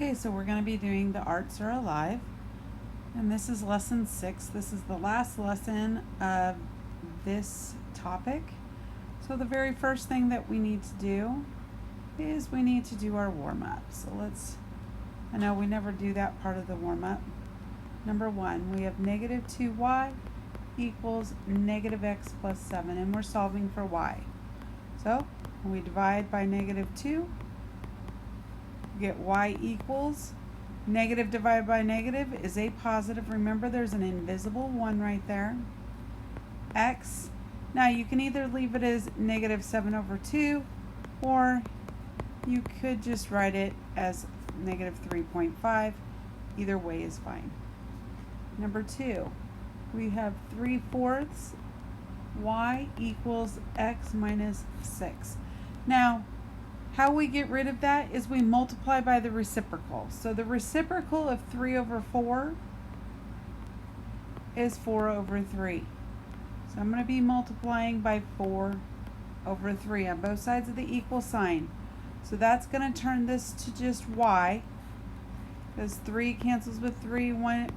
Okay, so we're going to be doing the arts are alive, and this is lesson 6. This is the last lesson of this topic. So the very first thing that we need to do is we need to do our warm-up. So I know we never do that part of the warm-up. Number 1, we have negative 2y equals negative x plus 7, and we're solving for y. So when we divide by negative 2, get y equals negative divided by negative is a positive. Remember, there's an invisible 1 right there. X. Now you can either leave it as negative 7 over 2, or you could just write it as negative 3.5. Either way is fine. Number 2, we have 3/4 y equals x minus 6. Now, how we get rid of that is we multiply by the reciprocal. So the reciprocal of 3 over 4 is 4 over 3. So I'm going to be multiplying by 4 over 3 on both sides of the equal sign. So that's going to turn this to just y, because 3 cancels with 3,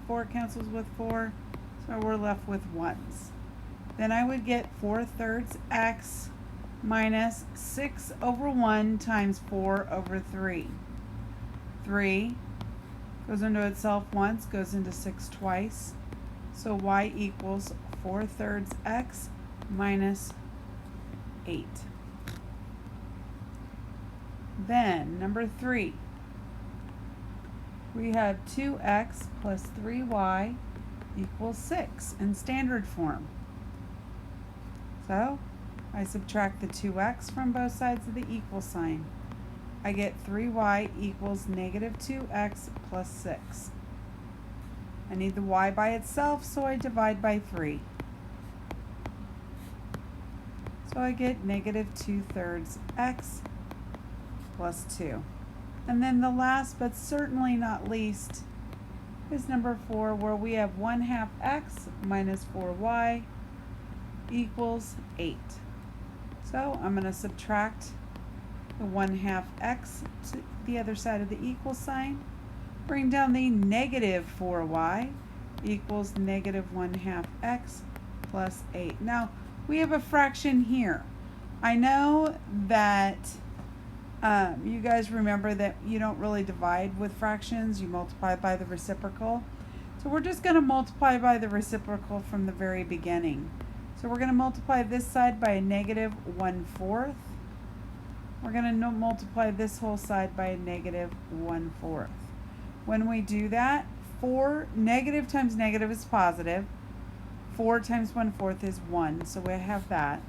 4 cancels with 4, so we're left with 1s. Then I would get 4/3 x minus 6 over 1 times 4 over 3. 3 goes into itself once, goes into 6 twice. So y equals 4/3 x minus 8. Then, number 3, we have 2x plus 3y equals 6 in standard form. So I subtract the 2x from both sides of the equal sign. I get 3y equals negative 2x plus 6. I need the y by itself, so I divide by 3. So I get negative 2/3 x plus 2. And then the last but certainly not least is number 4, where we have 1/2 x minus 4y equals 8. So I'm going to subtract the 1/2 x to the other side of the equal sign, bring down the negative 4y equals negative 1/2 x plus 8. Now we have a fraction here. I know that you guys remember that you don't really divide with fractions, you multiply by the reciprocal. So we're just going to multiply by the reciprocal from the very beginning. So we're going to multiply this side by a negative 1/4. We're going to multiply this whole side by a negative 1/4. When we do that, 4 negative times negative is positive. 4 times 1/4 is 1, so we have that.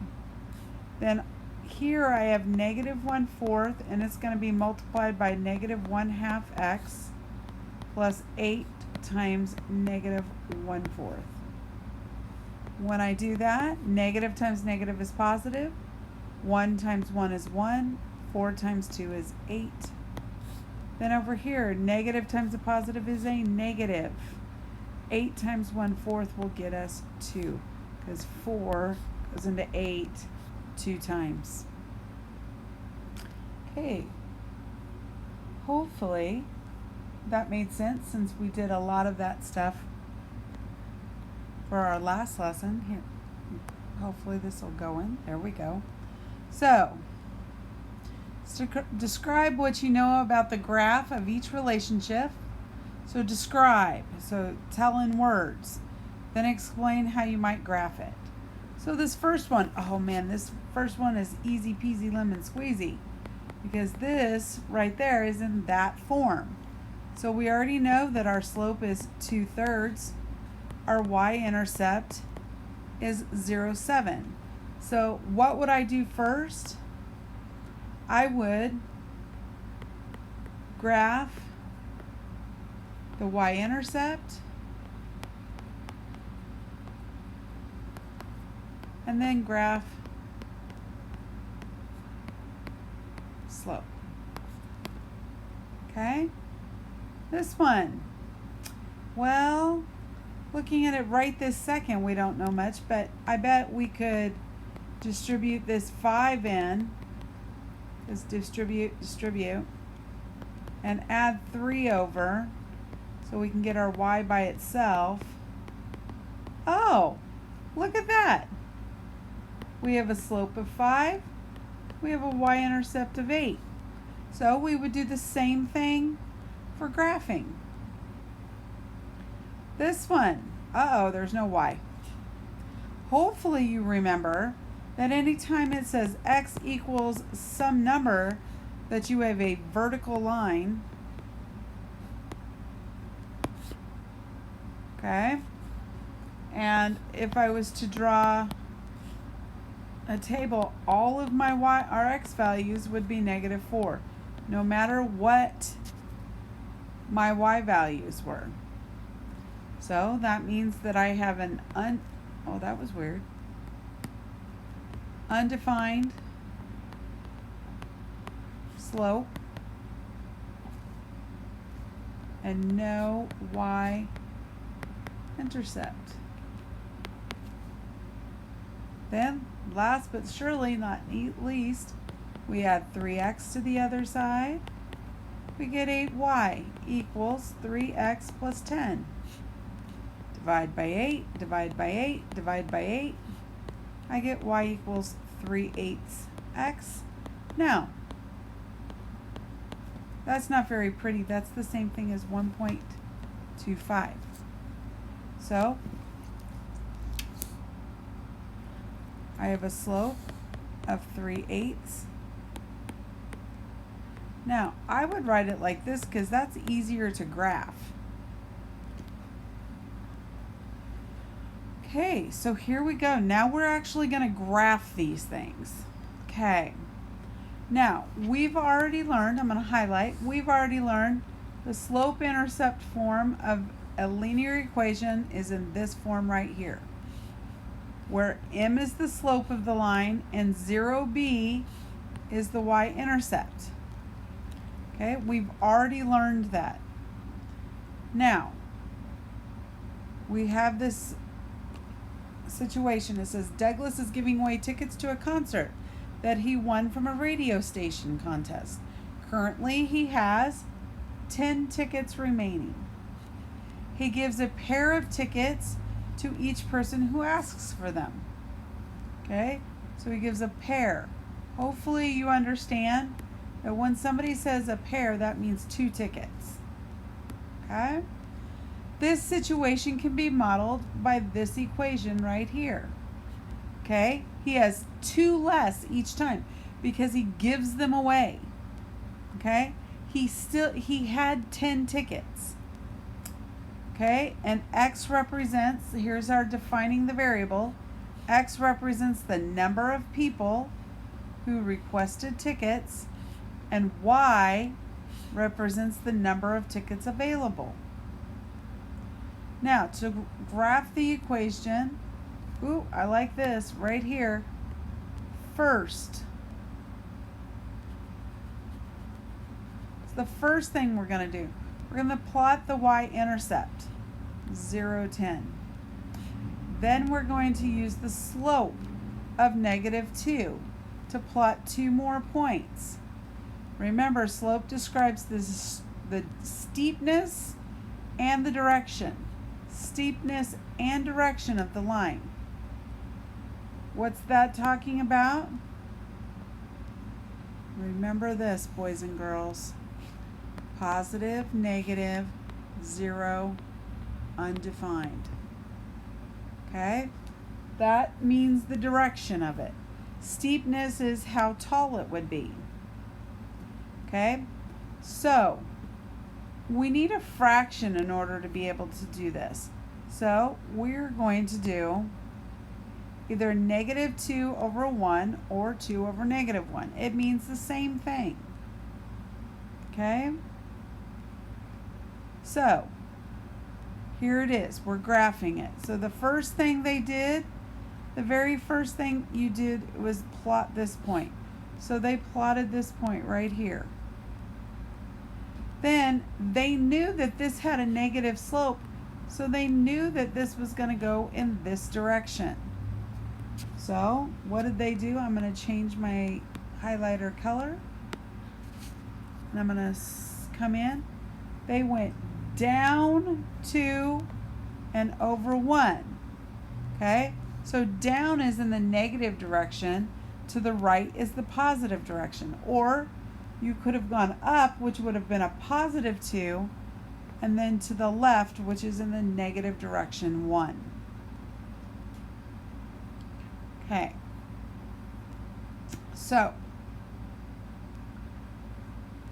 Then here I have negative 1/4, and it's going to be multiplied by negative 1/2 x plus 8 times negative 1/4. When I do that, negative times negative is positive. 1 times 1 is 1. 4 times 2 is 8. Then over here, negative times a positive is a negative. 8 times 1/4 will get us 2, because 4 goes into 8 2 times. Okay. Hopefully that made sense, since we did a lot of that stuff for our last lesson. Here, hopefully this will go in. There we go. So, describe what you know about the graph of each relationship. So describe, so tell in words, then explain how you might graph it. So this first one, oh man, this first one is easy peasy lemon squeezy, because this right there is in that form. So we already know that our slope is 2/3. Our y-intercept is 0.7. So what would I do first? I would graph the y-intercept, and then graph slope. Okay? This one, well, looking at it right this second, we don't know much, but I bet we could distribute this 5 in. Let's distribute. and add 3 over so we can get our y by itself. Oh, look at that. We have a slope of 5. We have a y-intercept of 8. So we would do the same thing for graphing. This one, there's no y. Hopefully you remember that anytime it says x equals some number, that you have a vertical line. Okay? And if I was to draw a table, all of my y or x values would be -4, no matter what my y values were. So that means that I have an oh, that was weird. Undefined slope and no y-intercept. Then, last but surely not least, we add 3x to the other side. We get 8y equals 3x plus 10. Divide by 8, divide by 8, divide by 8. I get y equals 3/8 x. Now, that's not very pretty. That's the same thing as 1.25. So, I have a slope of 3/8. Now, I would write it like this because that's easier to graph. Okay, so here we go. Now we're actually going to graph these things. Okay. Now, we've already learned, I'm going to highlight, we've already learned the slope-intercept form of a linear equation is in this form right here, where m is the slope of the line and 0b is the y-intercept. Okay, we've already learned that. Now, we have this situation. It says Douglas is giving away tickets to a concert that he won from a radio station contest. Currently, he has 10 tickets remaining. He gives a pair of tickets to each person who asks for them. Okay, so he gives a pair. Hopefully you understand that when somebody says a pair, that means 2 tickets. Okay? This situation can be modeled by this equation right here. Okay? He has 2 less each time because he gives them away. Okay? He had 10 tickets. Okay? And x represents, here's our defining the variable. X represents the number of people who requested tickets, and y represents the number of tickets available. Now, to graph the equation, ooh, I like this right here. First, so the first thing we're going to do, we're going to plot the y-intercept, 0, 10. Then we're going to use the slope of -2 to plot 2 more points. Remember, slope describes the steepness and the direction. Steepness and direction of the line. What's that talking about? Remember this, boys and girls. Positive, negative, 0, undefined. Okay? That means the direction of it. Steepness is how tall it would be. Okay? So, we need a fraction in order to be able to do this. So, we're going to do either -2 over 1 or 2 over -1. It means the same thing. Okay? So, here it is. We're graphing it. So, the first thing they did, the very first thing you did was plot this point. So, they plotted this point right here. Then they knew that this had a negative slope, so they knew that this was going to go in this direction. So what did they do? I'm going to change my highlighter color, and I'm going to come in? They went down 2 and over 1. Okay? So down is in the negative direction, to the right is the positive direction. Or you could have gone up, which would have been a positive 2, and then to the left, which is in the negative direction, 1. Okay. So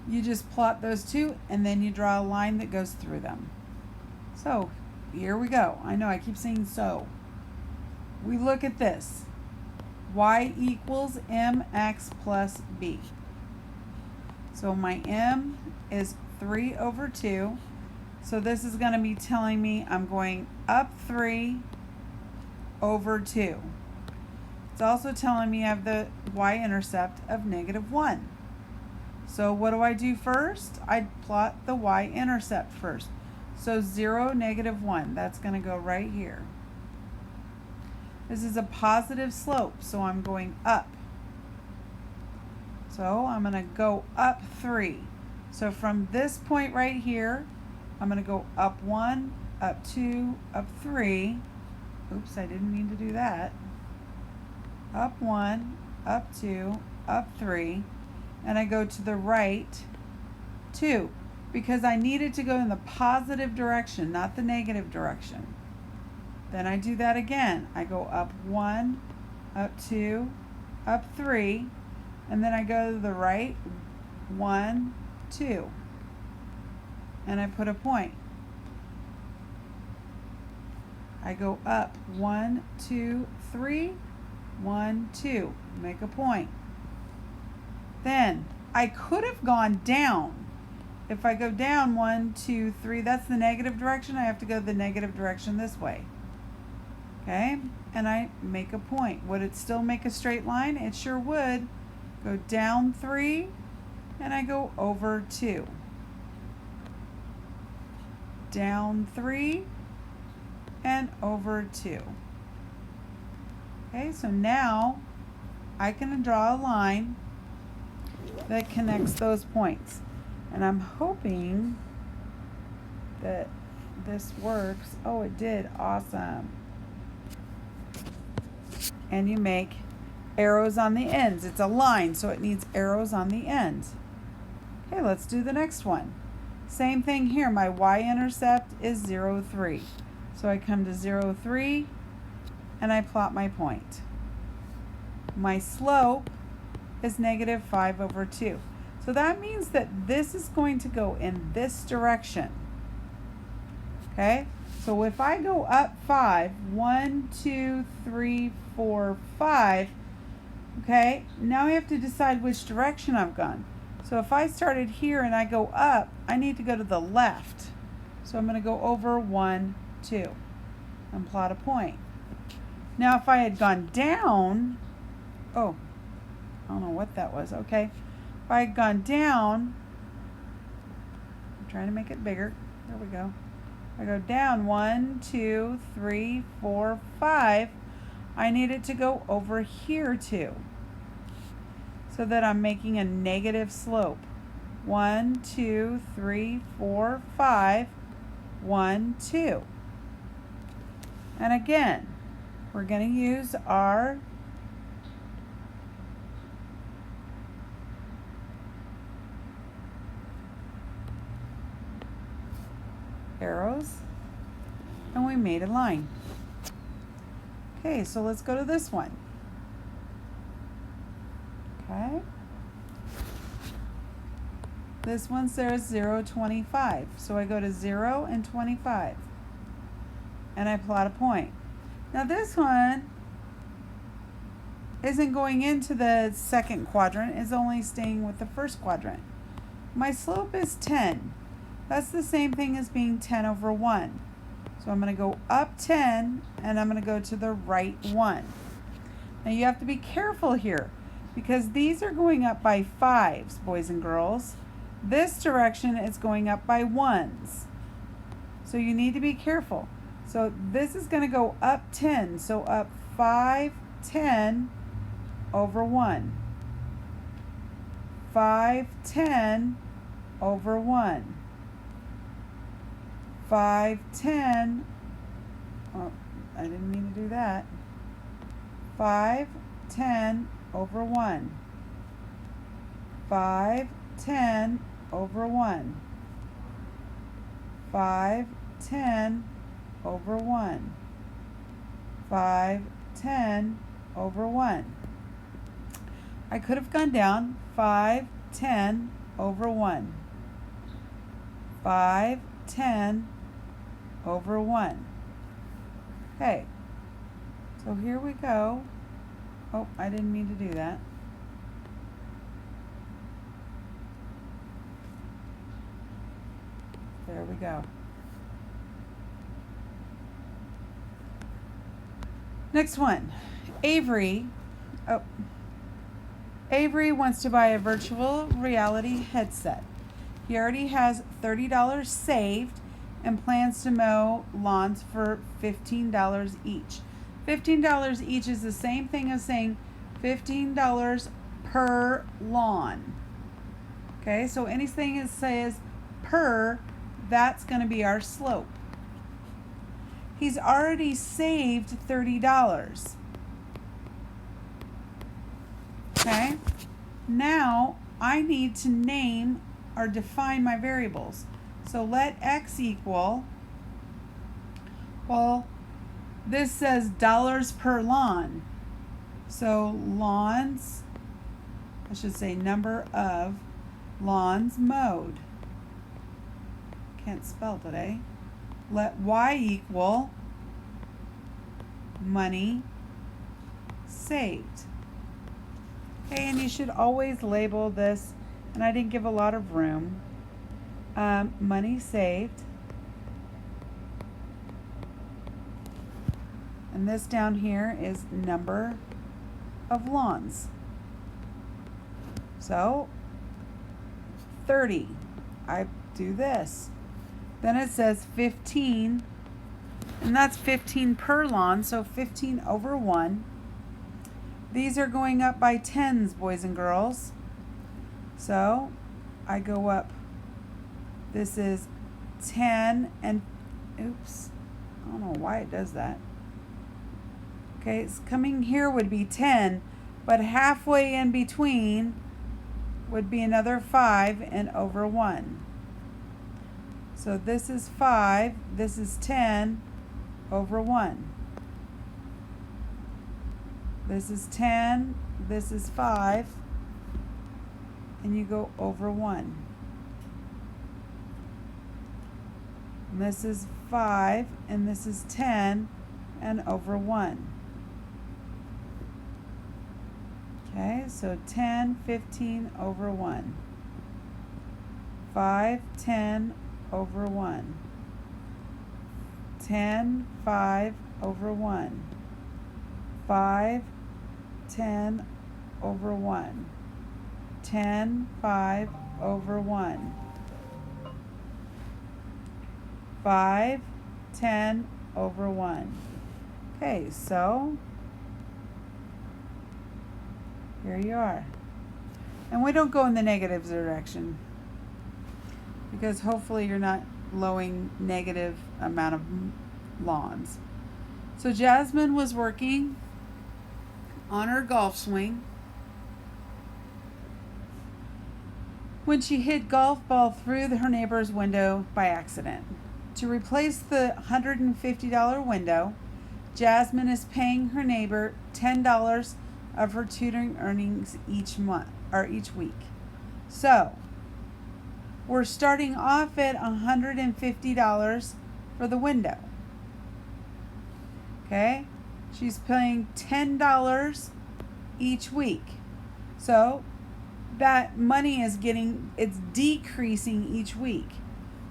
you just plot those two, and then you draw a line that goes through them. So here we go. I know I keep saying so. We look at this. Y equals mx plus b. So my m is 3 over 2. So this is going to be telling me I'm going up 3 over 2. It's also telling me I have the y-intercept of -1. So what do I do first? I plot the y-intercept first. So 0, -1. That's going to go right here. This is a positive slope, so I'm going up. So I'm going to go up 3. So from this point right here, I'm going to go up 1, up 2, up 3. Oops, I didn't mean to do that. Up 1, up 2, up 3. And I go to the right 2, because I needed to go in the positive direction, not the negative direction. Then I do that again. I go up 1, up 2, up 3, and then I go to the right 1, 2, and I put a point. I go up 1, 2, 3, 1, 2, make a point. Then I could have gone down. If I go down 1, 2, 3, that's the negative direction. I have to go the negative direction this way. Okay, and I make a point. Would it still make a straight line? It sure would. Go down 3, and I go over 2. Down 3, and over 2. Okay, so now I can draw a line that connects those points. And I'm hoping that this works. Oh, it did. Awesome. And you make arrows on the ends. It's a line, so it needs arrows on the ends. Okay, let's do the next one. Same thing here. My y-intercept is 0, 3. So I come to 0, 3, and I plot my point. My slope is -5 over 2. So that means that this is going to go in this direction. Okay? So if I go up 5, 1, 2, 3, 4, 5, okay, now I have to decide which direction I've gone. So if I started here and I go up, I need to go to the left. So I'm going to go over 1, 2, and plot a point. Now if I had gone down, oh, I don't know what that was, okay. If I had gone down, I'm trying to make it bigger, there we go. I go down 1, 2, 3, 4, 5. I need it to go over here too, so that I'm making a negative slope. 1, 2, 3, 4, 5, 1, 2. And again, we're going to use our arrows, and we made a line. Okay, so let's go to this one. Okay. This one says 0, 25. So I go to 0 and 25. And I plot a point. Now this one isn't going into the second quadrant, it's only staying with the first quadrant. My slope is 10. That's the same thing as being 10 over 1. So I'm going to go up 10, and I'm going to go to the right 1. Now you have to be careful here, because these are going up by 5s, boys and girls. This direction is going up by 1s. So you need to be careful. So this is going to go up 10, so up 5, 10 over 1. 5, 10 over 1. 510, oh, I didn't mean to do that. 510 over 1. 510 over 1. 510 over 1. 510 over 1. I could have gone down 510 over 1. 510 over 1. Okay, so here we go. Oh, I didn't mean to do that. There we go. Next one. Avery wants to buy a virtual reality headset. He already has $30 saved and plans to mow lawns for $15 each. $15 each is the same thing as saying $15 per lawn. Okay, so anything that says per, that's going to be our slope. He's already saved $30. Okay, now I need to name or define my variables. So let x equal, well, this says dollars per lawn. So lawns, I should say number of lawns mowed. Can't spell today. Let y equal money saved. Okay, and you should always label this, and I didn't give a lot of room. Money saved. And this down here is number of lawns. So 30. I do this. Then it says 15, and that's 15 per lawn, so 15 over 1. These are going up by tens, boys and girls. So I go up. This is 10 and, oops, I don't know why it does that. Okay, it's coming here would be 10, but halfway in between would be another 5 and over 1. So this is 5, this is 10 over 1. This is 10, this is 5, and you go over 1. And this is 5, and this is 10, and over 1. Okay, so 10, 15 over 1. 5, 10 over 1. 10, 5 over 1. 5, 10 over 1. 10, 5 over 1. 5, 10 over 1. Okay, so here you are. And we don't go in the negative direction, because hopefully you're not mowing negative amount of lawns. So Jasmine was working on her golf swing when she hit golf ball through her neighbor's window by accident. To replace the $150 window, Jasmine is paying her neighbor $10 of her tutoring earnings each month or each week. So we're starting off at $150 for the window. Okay? She's paying $10 each week. So that money is it's decreasing each week.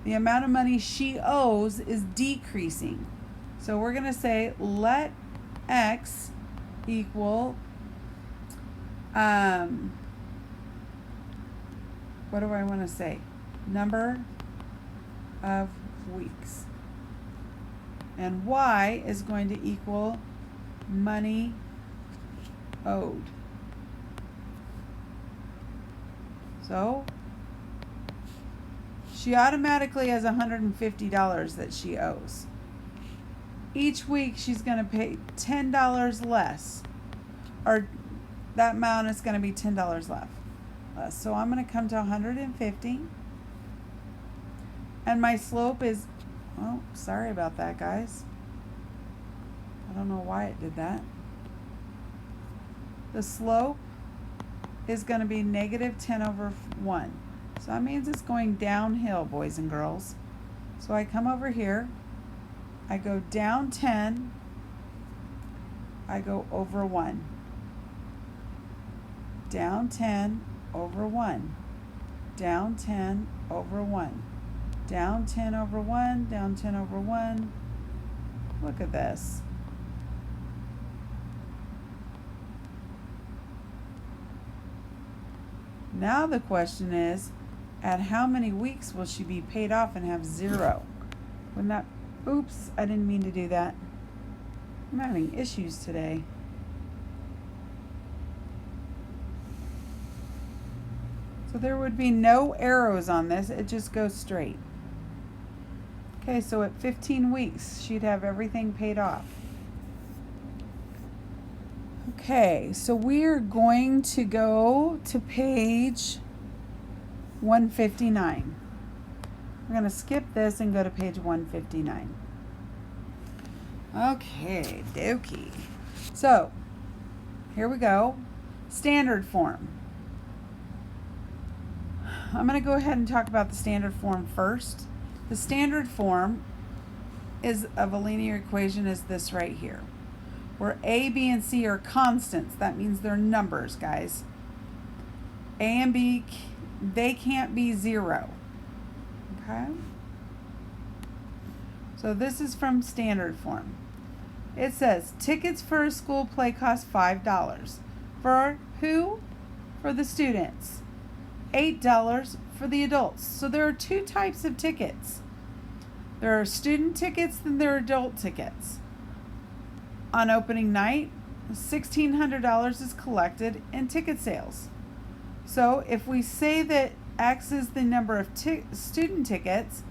The amount of money she owes is decreasing. So we're going to say let x equal, what do I want to say? Number of weeks. And y is going to equal money owed. She automatically has $150 that she owes. Each week she's going to pay $10 less, or that amount is going to be $10 left. So I'm going to come to 150, and my slope is, oh, sorry about that, guys. I don't know why it did that. The slope is going to be negative 10 over 1. So that means it's going downhill, boys and girls. So I come over here, I go down 10, I go over 1. Down 10 over 1. Down 10 over 1. Down 10 over 1, down 10 over 1. Look at this. Now the question is, at how many weeks will she be paid off and have 0? When that, oops, I didn't mean to do that. I'm having issues today. So there would be no arrows on this, it just goes straight. Okay, so at 15 weeks, she'd have everything paid off. Okay, so we're going to go to page 159. We're going to skip this and go to page 159. Okay, dokie. So, here we go. Standard form. I'm going to go ahead and talk about the standard form first. The standard form of a linear equation is this right here, where A, B, and C are constants. That means they're numbers, guys. A and B, they can't be 0. Okay? So this is from standard form. It says, tickets for a school play cost $5. For who? For the students. $8 for the adults. So there are 2 types of tickets. There are student tickets and there are adult tickets. On opening night, $1,600 is collected in ticket sales. So if we say that X is the number of student tickets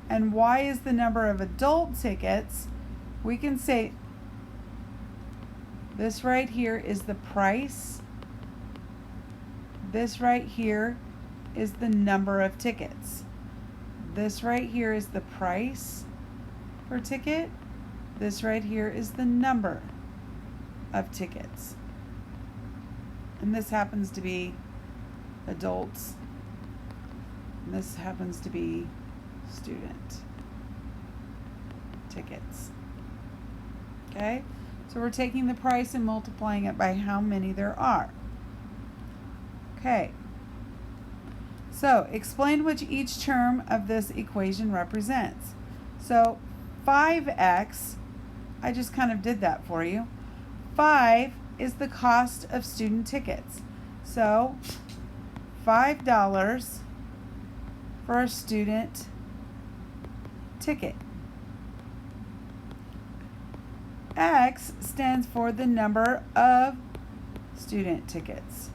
and Y is the number of adult tickets, we can say this right here is the price. This right here is the number of tickets. This right here is the price per ticket. This right here is the number of tickets. And this happens to be adults. And this happens to be student tickets. Okay? So we're taking the price and multiplying it by how many there are. Okay. So explain which each term of this equation represents. So 5x, I just kind of did that for you. 5 is the cost of student tickets. So $5 for a student ticket. X stands for the number of student tickets.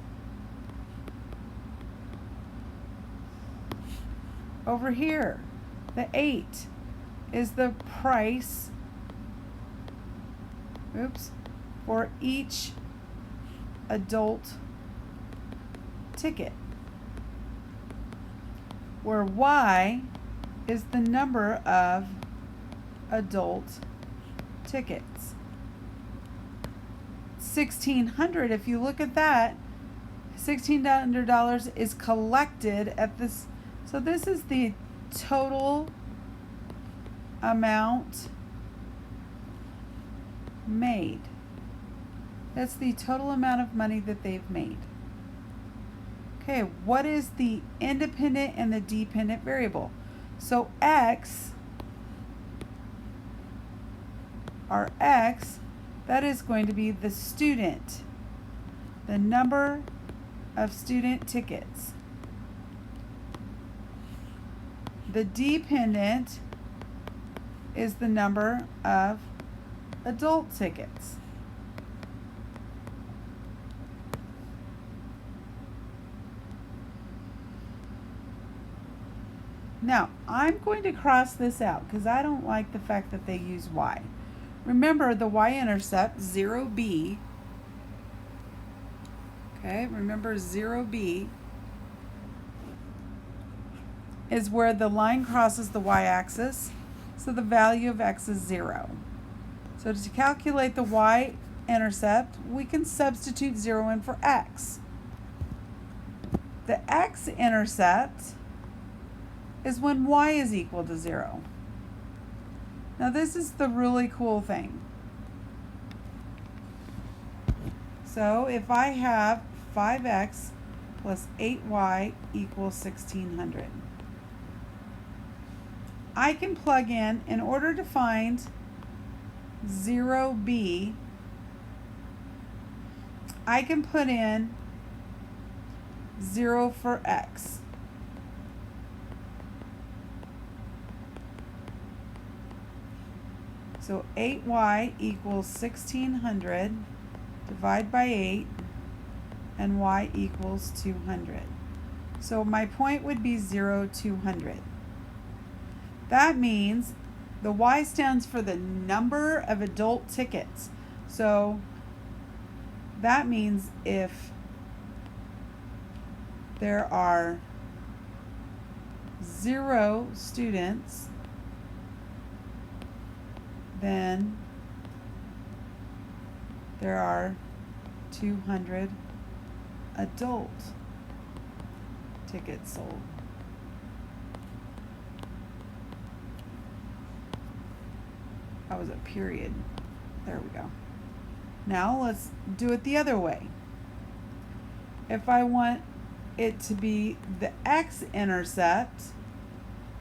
Over here, the 8 is the price, for each adult ticket, where Y is the number of adult tickets. $1,600, if you look at that, $1,600 is collected at this. So this is the total amount made. That's the total amount of money that they've made. Okay, what is the independent and the dependent variable? So X, our X, that is going to be the student, the number of student tickets. The dependent is the number of adult tickets. Now, I'm going to cross this out because I don't like the fact that they use y. Remember the y-intercept, 0b. Okay, remember 0b is where the line crosses the y-axis, so the value of x is 0. So to calculate the y-intercept, we can substitute 0 in for x. The x-intercept is when y is equal to 0. Now this is the really cool thing. So if I have 5x plus 8y equals 1600, I can plug in order to find 0b, I can put in 0 for x. So 8y equals 1600, divide by 8, and y equals 200. So my point would be 0, 200. That means the y stands for the number of adult tickets. So that means if there are 0 students, then there are 200 adult tickets sold. That was a period. There we go. Now let's do it the other way. If I want it to be the x-intercept,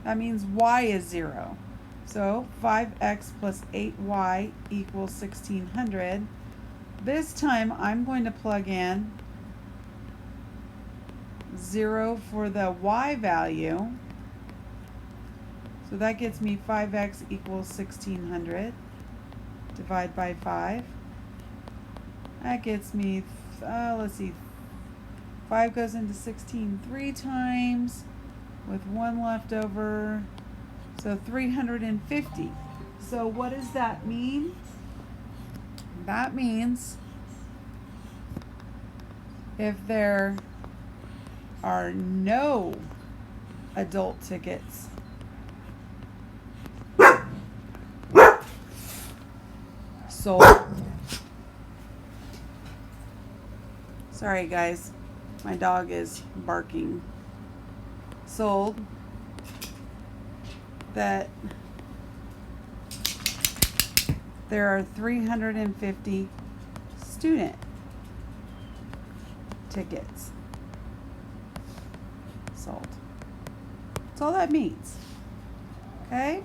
that means y is 0. So 5x plus 8y equals 1600. This time I'm going to plug in 0 for the y value. So that gets me 5x equals 1600. Divide by 5. That gets me, let's see, 5 goes into 16 3 times with 1 left over. So 350. So what does that mean? That means if there are no adult tickets, sold. Sorry guys, my dog is barking. Sold. That there are 350 student tickets sold. That's all that means. Okay?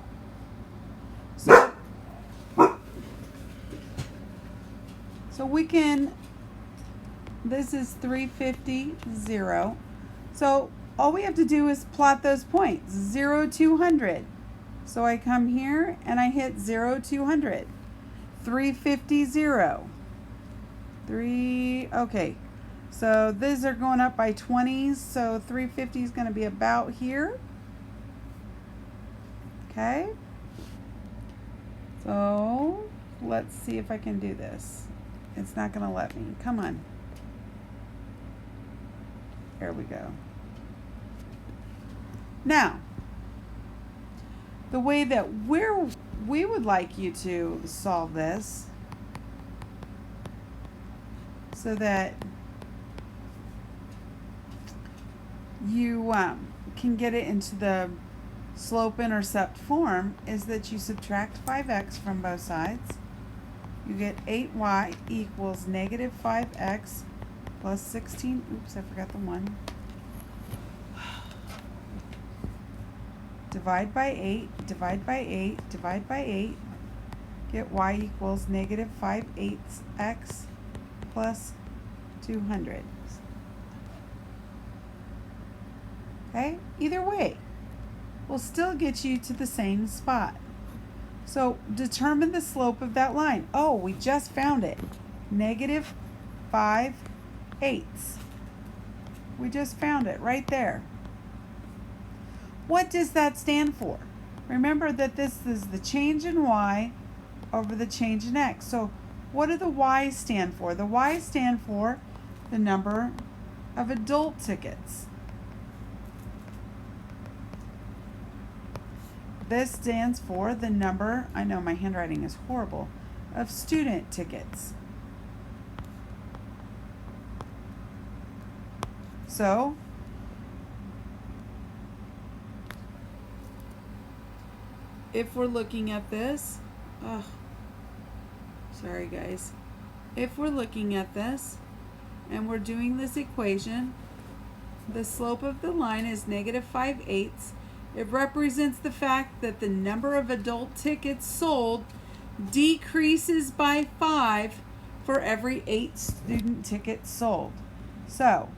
So we can, this is 350, 0. So all we have to do is plot those points, 0, 200. So I come here and I hit 0, 200. 350, 0. 3, okay. So these are going up by 20s, so 350 is going to be about here. Okay. So let's see if I can do this. It's not going to let me. Come on. There we go. Now, the way that we would like you to solve this so that you can get it into the slope-intercept form is that you subtract 5x from both sides. You get 8y equals negative 5x plus 16. Oops, I forgot the 1. Divide by 8, divide by 8, divide by 8. Get y equals negative 5/8x plus 200. Okay, either way, will still get you to the same spot. So determine the slope of that line. Oh, we just found it. Negative 5/8. We just found it right there. What does that stand for? Remember that this is the change in y over the change in x. So what do the y's stand for? The y's stand for the number of adult tickets. This stands for the number, I know my handwriting is horrible, of student tickets. So, if we're looking at this, sorry guys. If we're looking at this and we're doing this equation, the slope of the line is -5/8. It represents the fact that the number of adult tickets sold decreases by 5 for every 8 student tickets sold. So,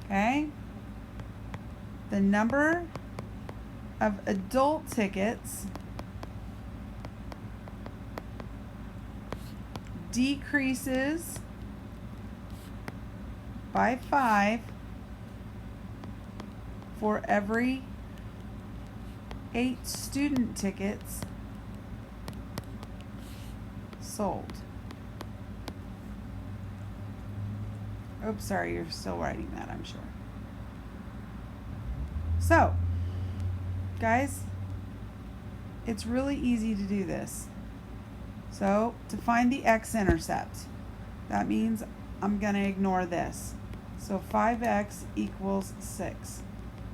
okay, the number of adult tickets decreases by 5 for every 8 student tickets sold. Oops, sorry, you're still writing that, I'm sure. So, guys, it's really easy to do this. So, to find the x-intercept, that means I'm going to ignore this. So 5x equals 6.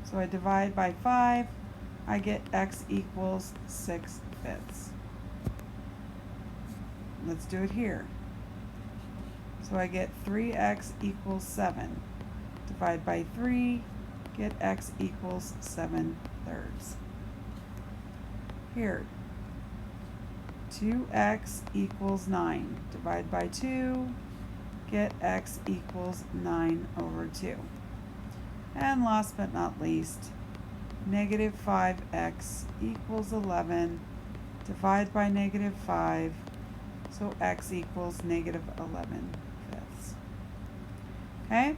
So I divide by 5, I get x equals 6/5. Let's do it here. So I get 3x equals 7. Divide by 3, get x equals 7/3. Here, 2x equals 9. Divide by 2, get x equals 9/2. And last but not least, -5x equals 11. Divide by -5, so x equals -11/5. Okay,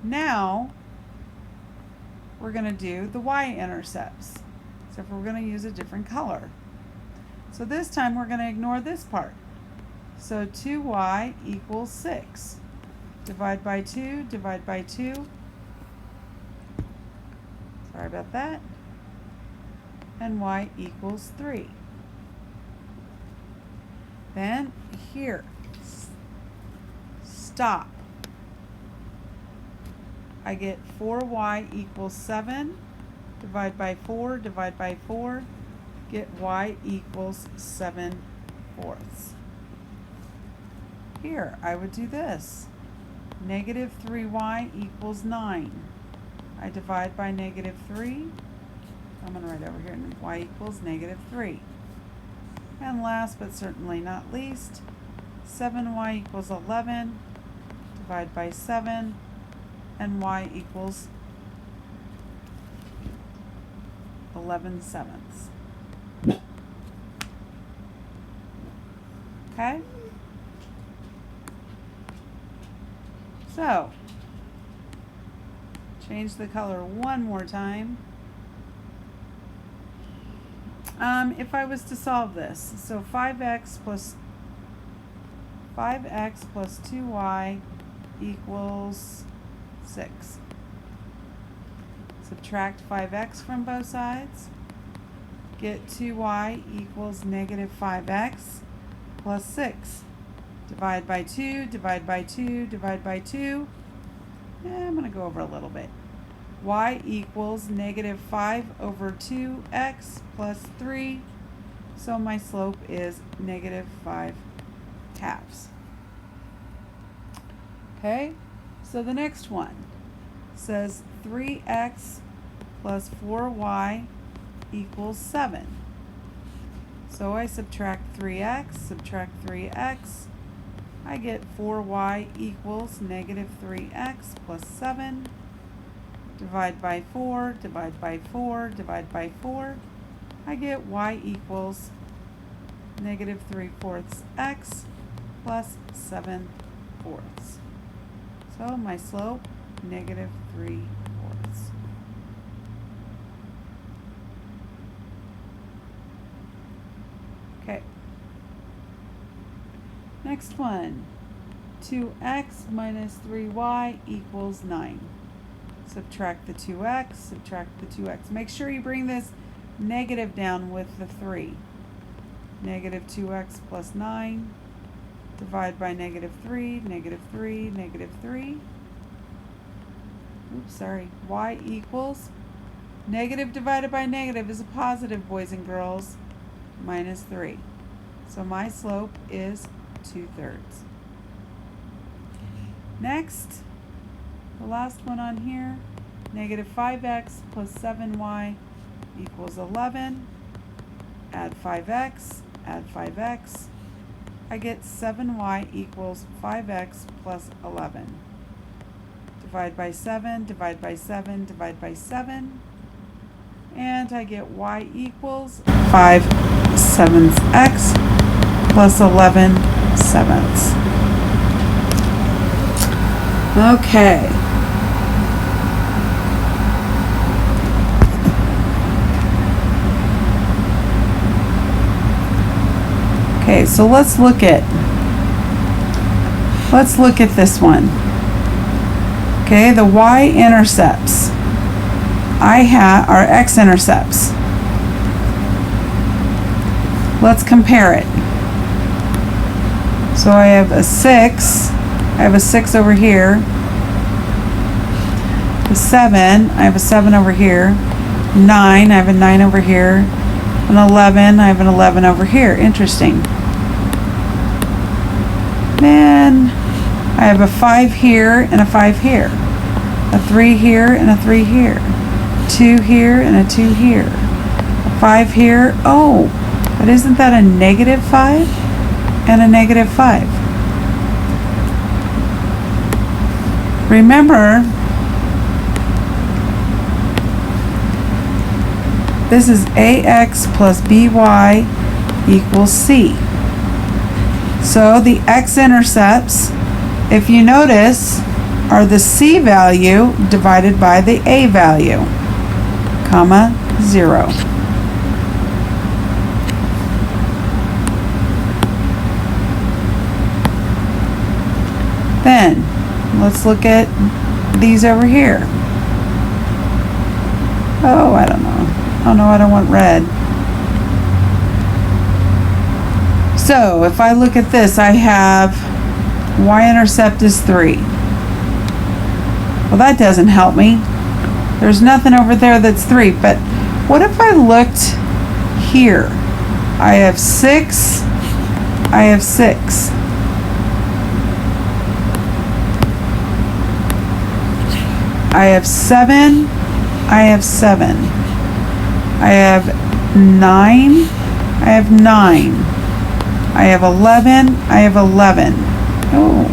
now we're going to do the y-intercepts. So if we're going to use a different color. So this time we're going to ignore this part. So 2y equals 6. Divide by 2, divide by 2. Sorry about that. And y equals 3. Then here, stop. I get 4y equals 7. Divide by 4, divide by 4. Get y equals 7/4. Here, I would do this. -3y equals 9. I divide by -3. I'm going to write over here, and y equals -3. And last but certainly not least, 7y equals 11. Divide by 7, and y equals 11/7. Okay? So, change the color one more time. If I was to solve this, so 5x plus 2y equals 6. Subtract 5x from both sides. Get 2y equals -5x plus 6. Divide by 2, divide by 2, divide by 2. I'm going to go over a little bit. Y equals -5/2x plus 3. So my slope is -5/2. Okay, so the next one says 3x plus 4y equals 7. So I subtract 3x, subtract 3x. I get 4y equals -3x plus 7. Divide by 4, divide by 4, divide by 4. I get y equals -3/4 x plus 7/4. So my slope, -3/4. Next one. 2x minus 3y equals 9. Subtract the 2x, subtract the 2x. Make sure you bring this negative down with the 3. Negative 2x plus 9. Divide by negative 3, negative 3, negative 3. Oops, sorry. Y equals, negative divided by negative is a positive, boys and girls, minus 3. So my slope is 2/3. Next, the last one on here, negative 5x plus 7y equals 11. Add 5x, add 5x. I get 7y equals 5x plus 11. Divide by 7, divide by 7, divide by 7. And I get y equals 5/7 x plus 11/7. Okay. Okay, so let's look at this one. Okay, the y-intercepts are x-intercepts. Let's compare it. So I have a 6. I have a 6 over here. The 7, I have a 7 over here. 9, I have a 9 over here. An 11, I have an 11 over here. Interesting. Then I have a 5 here and a 5 here. A 3 here and a 3 here. 2 here and a 2 here. A 5 here. Oh, but isn't that a negative 5 and a negative 5? Remember, this is ax plus by equals c. So the x-intercepts, if you notice, are the c value divided by the a value, comma, 0. Then, let's look at these over here. Oh, I don't know. Oh no, I don't want red. So, if I look at this, I have y-intercept is 3. Well, that doesn't help me. There's nothing over there that's 3, but what if I looked here? I have 6, I have 6. I have 7, I have 7. I have 9, I have 9. I have 11, I have 11. Oh.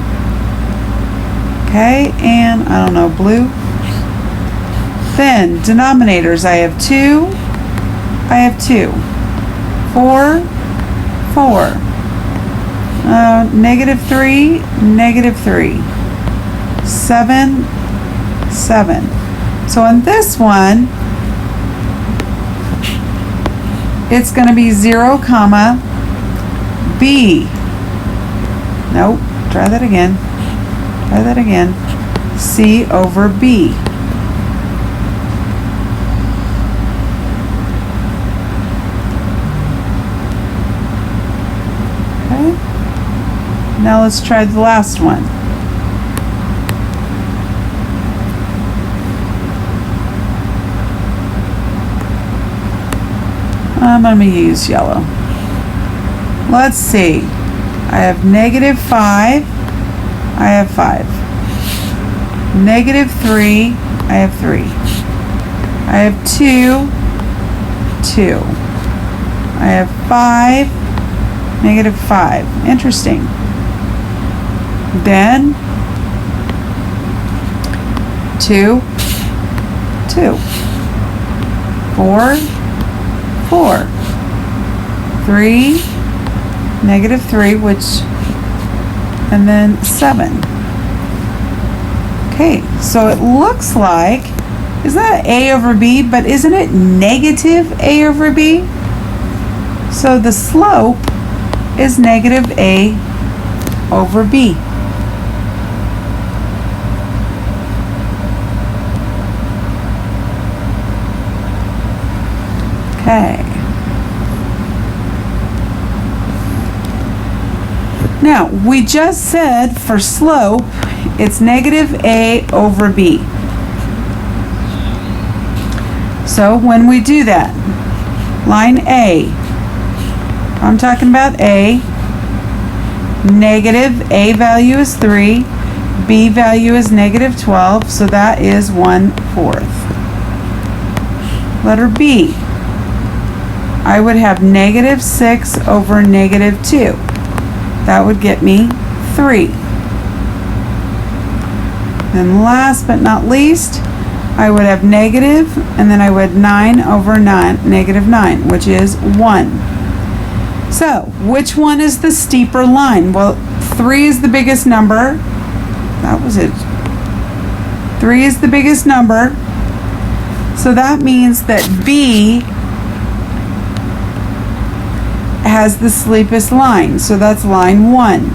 Okay, and I don't know, blue. Then, denominators, I have 2, I have 2. 4, 4. Negative 3, negative 3. 7, 7. So on this one, it's going to be 0, comma, b. Nope, try that again. Try that again. C over b. Okay. Now let's try the last one. I'm going to use yellow. Let's see. I have negative 5. I have 5. Negative 3. I have 3. I have 2. 2. I have 5. Negative 5. Interesting. Then 2. 2. 4. 4. 3, negative 3, and then 7. Okay, so it looks like, isn't that a over b, but isn't it negative a over b? So the slope is negative a over B. Okay. Now, we just said for slope, it's negative A over B. So when we do that, line A, I'm talking about A, negative A value is 3, B value is negative 12, so that is 1/4. Letter B, I would have negative 6 over negative 2. That would get me 3. Then last but not least, I would have negative, and then I would 9 over negative 9, which is 1. So, which one is the steeper line? Well, 3 is the biggest number. That was it. 3 is the biggest number. So that means that B has the steepest line. So that's line 1.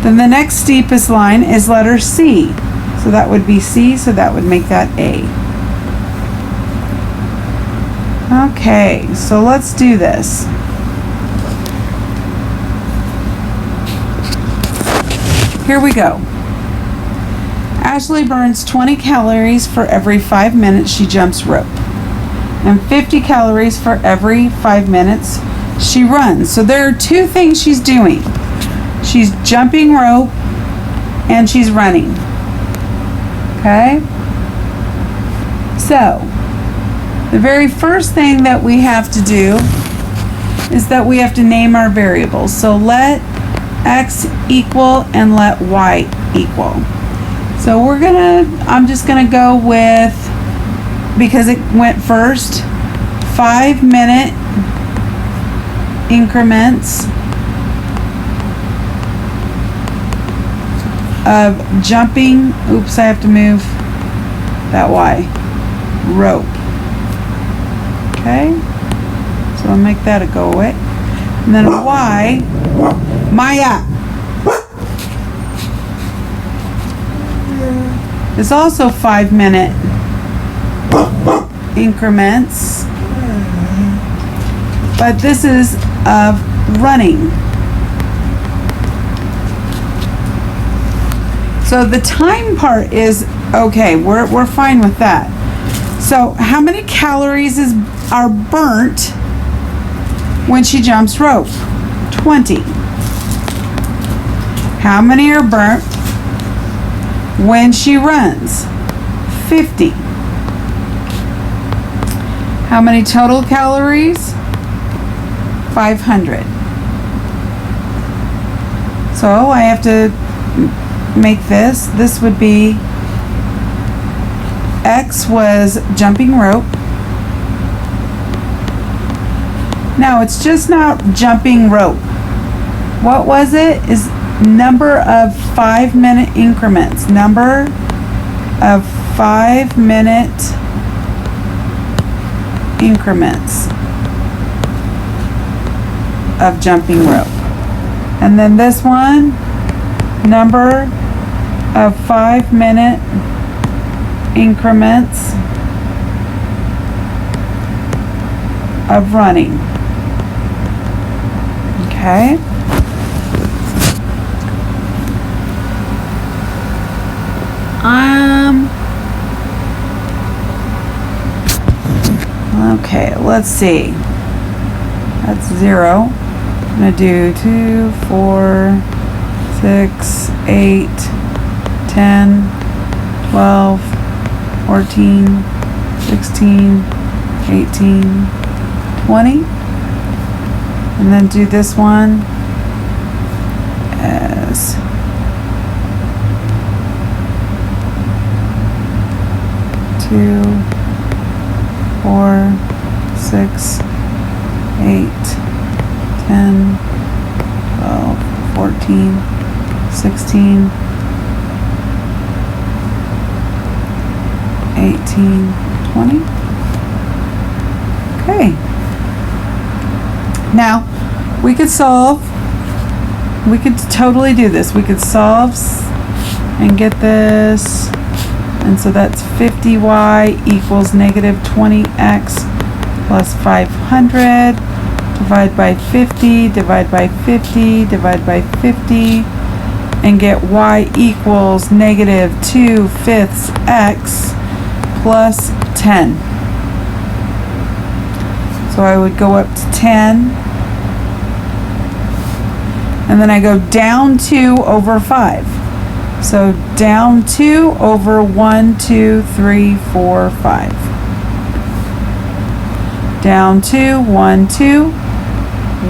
Then the next steepest line is letter C. So that would be C, so that would make that A. Okay, so let's do this. Here we go. Ashley burns 20 calories for every 5 minutes she jumps rope, and 50 calories for every 5 minutes she runs. So there are two things she's doing. She's jumping rope and she's running. Okay? So, the very first thing that we have to do is that we have to name our variables. So let X equal and let Y equal. So I'm just gonna go with, because it went first, 5-minute increments of jumping, oops, I have to move that Y, rope. Okay, so I'll make that a go away. And then a Y, Maya, is also 5-minute increments, but this is of running. So the time part is okay, we're fine with that. So how many calories are burnt when she jumps rope? 20. How many are burnt when she runs? 50. How many total calories? 500. So I have to make this would be, X was jumping rope. Now it's just not jumping rope. What was it? Is number of 5-minute increments. Number of 5-minute increments of jumping rope. And then this one, number of 5-minute increments of running. Okay. Okay, let's see. That's 0. I'm gonna do 2, 4, 6, 8, 10, 12, 14, 16, 18, 20. And then do this one as 2, 4, 6, 8, 10, 12, 14, 16, 18, 20. Okay. Now, we could solve we could totally do this. We could solve and get this. And so that's 50y equals negative 20x plus 500. Divide by 50, divide by 50, divide by 50. And get y equals negative 2/5 x plus 10. So I would go up to 10. And then I go down 2 over 5. So down 2 over 1, 2, 3, 4, 5. Down 2, 1, 2.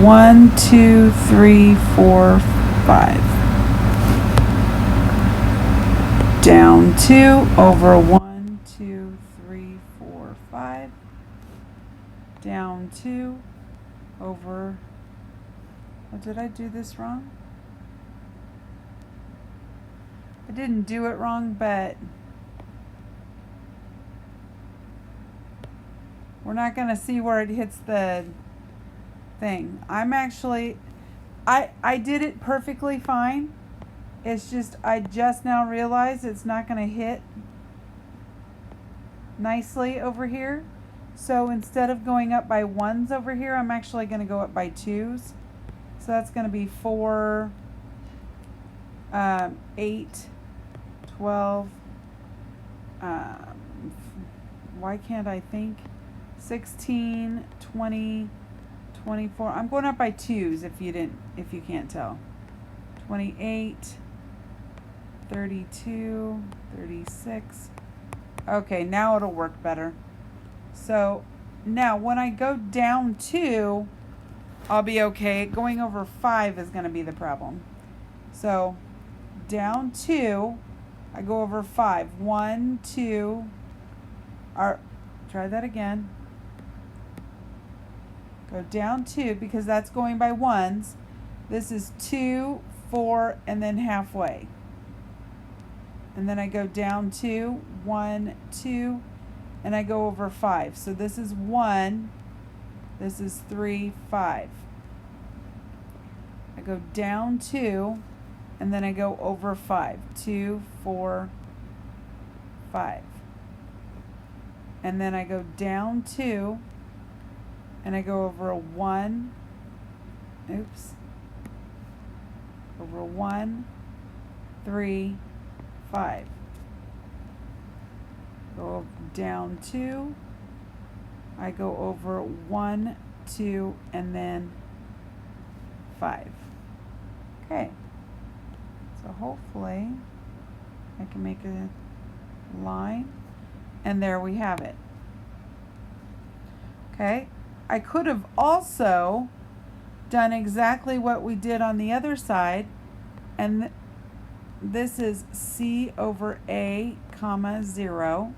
1, 2, 3, 4, 5. Down 2 over 1, 2, 3, 4, 5. Down 2 over, oh, did I do this wrong? I didn't do it wrong, but we're not going to see where it hits the thing. I'm actually, I did it perfectly fine. It's just, I just now realized it's not going to hit nicely over here. So instead of going up by 1s over here, I'm actually going to go up by 2s. So that's going to be 4, 8, 12, why can't I think? 16, 20, 24. I'm going up by 2s if you can't tell. 28, 32, 36. Okay, now it'll work better. So now when I go down 2, I'll be okay. Going over 5 is going to be the problem. So down 2, I go over 5. 1, 2, try that again. Go down 2 because that's going by 1s. This is 2, 4, and then halfway. And then I go down 2, 1, 2, and I go over 5. So this is 1, this is 3, 5. I go down 2, and then I go over 5. 2, 4, 5. And then I go down 2, and I go over a 1, over 1, 3, 5. Go down 2, I go over 1, 2, and then 5. Okay, so hopefully I can make a line, and there we have it. Okay, I could have also done exactly what we did on the other side, and this is C over A, comma 0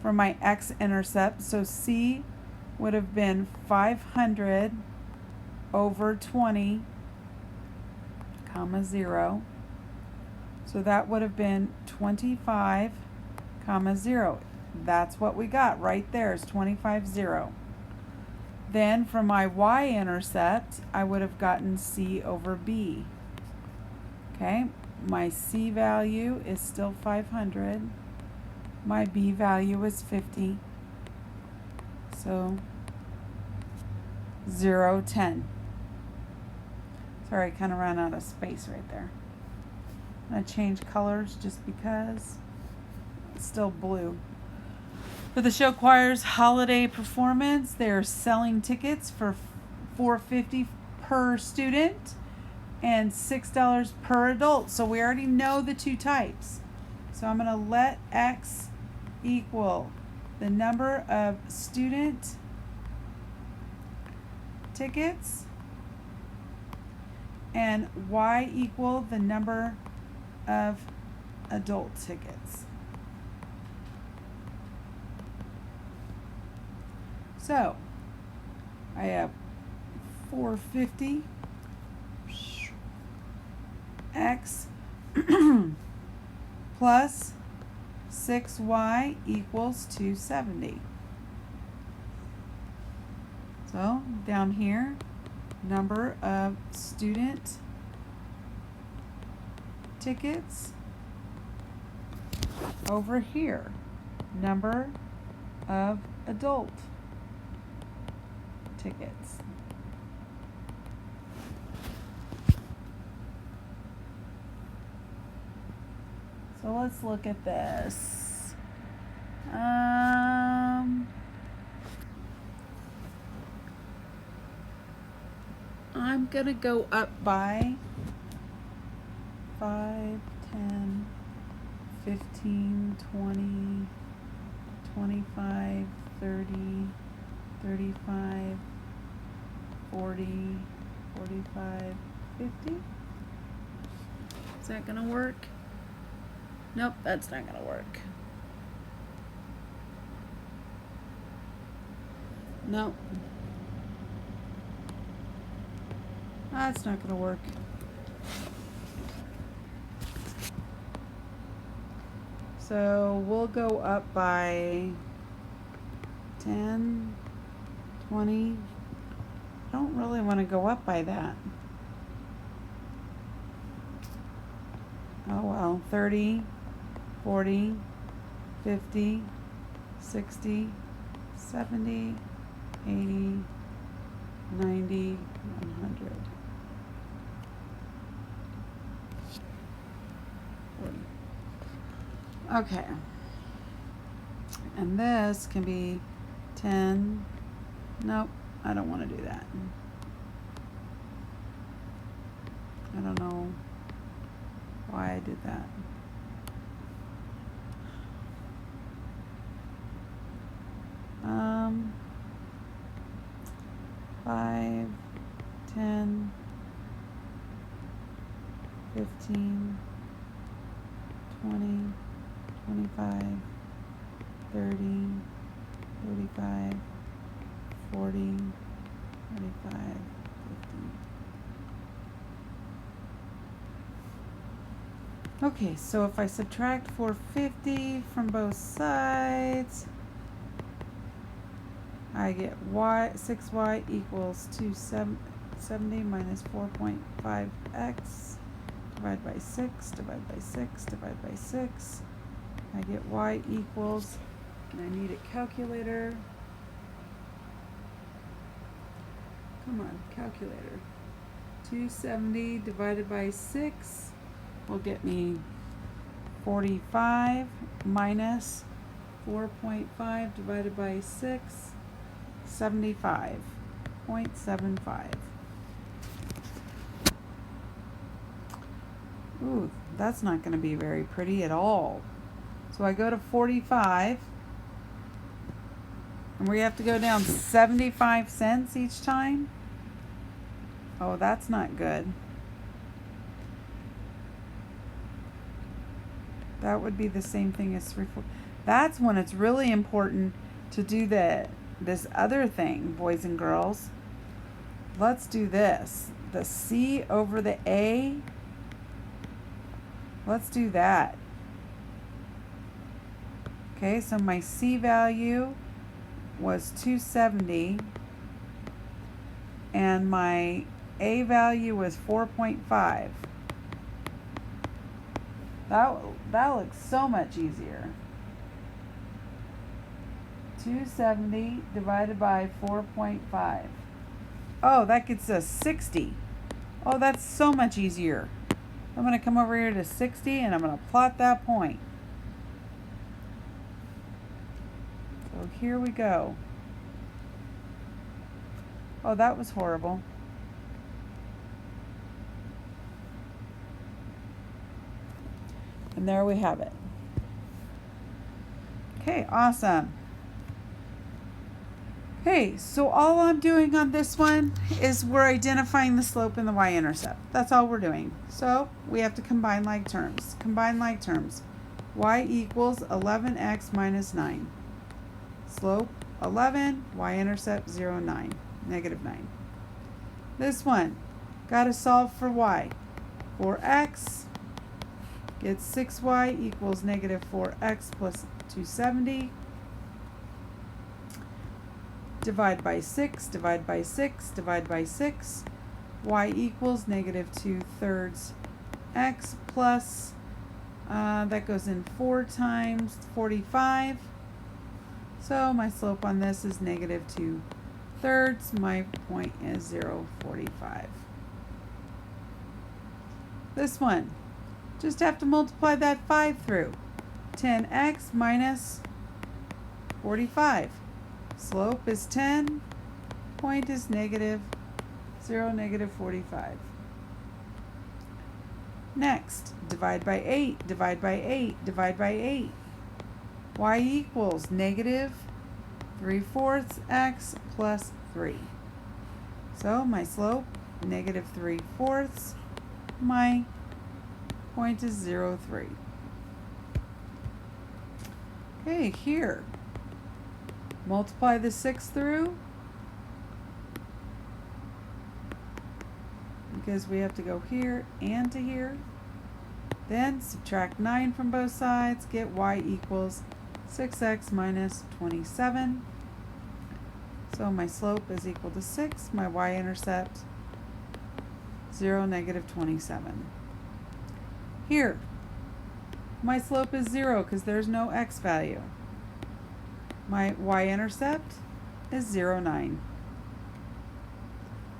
for my x-intercept. So C would have been 500 over 20, comma 0. So that would have been 25, comma 0. That's what we got right there is 25, 0. Then for my y-intercept, I would have gotten C over B. Okay, my C value is still 500. My B value is 50. So 0, 10. Sorry, I kind of ran out of space right there. I'm going to change colors just because it's still blue. For the show choir's holiday performance, they're selling tickets for $4.50 per student and $6 per adult. So we already know the two types. So I'm going to let X equal the number of student tickets and Y equal the number of adult tickets. So I have 450 X plus 6Y equals 270. So down here, number of student tickets. Over here, number of adult tickets. So let's look at this. I'm gonna go up by 5, 10, 15, 20, 25, 30, 35, 40, 45, 50. Is that gonna work? Nope, that's not gonna work. Nope. That's not gonna work. So we'll go up by 10, 20. I don't really want to go up by that. Oh well, 30, 40, 50, 60, 70, 80, 90, 100. Okay. And this can be 10. Nope, I don't want to do that. I don't know why I did that. Um, 5, 10, 15, 20, 25, 30, 35, 40, 45, 50. Okay, so if I subtract 450 from both sides, I get 6y equals 270 minus 4.5x. Divide by 6, divide by 6, divide by 6. I get y equals, and I need a calculator. Come on, calculator. 270 divided by 6 will get me 45 minus 4.5 divided by 6, 75.75. Ooh, that's not going to be very pretty at all. So I go to 45, and we have to go down 75 cents each time. Oh, that's not good. That would be the same thing as 3/4. That's when it's really important to do this other thing, boys and girls. Let's do this. The C over the A. Let's do that. Okay, so my C value was 270 and my A value was 4.5. That looks so much easier. 270 divided by 4.5. Oh, that gets us 60. Oh, that's so much easier. I'm going to come over here to 60 and I'm going to plot that point. So here we go. Oh, that was horrible. And there we have it. Okay, awesome. Okay, so all I'm doing on this one is we're identifying the slope and the y-intercept. That's all we're doing. So we have to combine like terms. Combine like terms. Y equals 11x minus 9. Slope 11, y-intercept 0, 9, negative 9. This one, got to solve for y. For x, gets 6y equals negative 4x plus 270. Divide by 6, divide by 6, divide by 6. Y equals negative 2/3 x plus, that goes in 4 times 45. So my slope on this is negative 2/3. My point is 0.45. This one, just have to multiply that 5 through. 10x minus 45. Slope is 10. Point is negative 45. Next, divide by 8, divide by 8, divide by 8. Y equals negative 3/4 x plus 3. So my slope, negative 3/4. My point is 0.3. Okay, here, multiply the 6 through, because we have to go here and to here. Then subtract 9 from both sides, get y equals 6x minus 27. So my slope is equal to 6, my y-intercept 0, negative 27. Here, my slope is 0 because there's no x value. My y-intercept is 0, 9.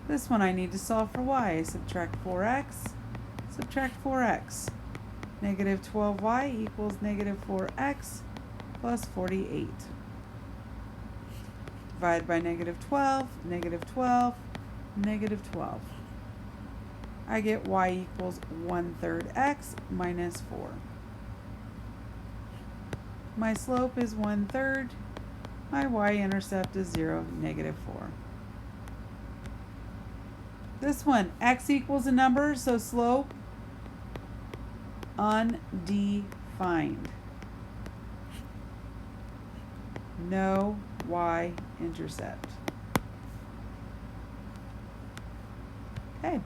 This one I need to solve for y. Subtract 4x, subtract 4x. Negative 12y equals negative 4x plus 48. Divide by negative 12, negative 12, negative 12. I get y equals 1/3 x minus 4. My slope is 1/3. My y-intercept is 0, negative 4. This one, x equals a number, so slope undefined. No y-intercept. Okay,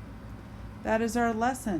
that is our lesson.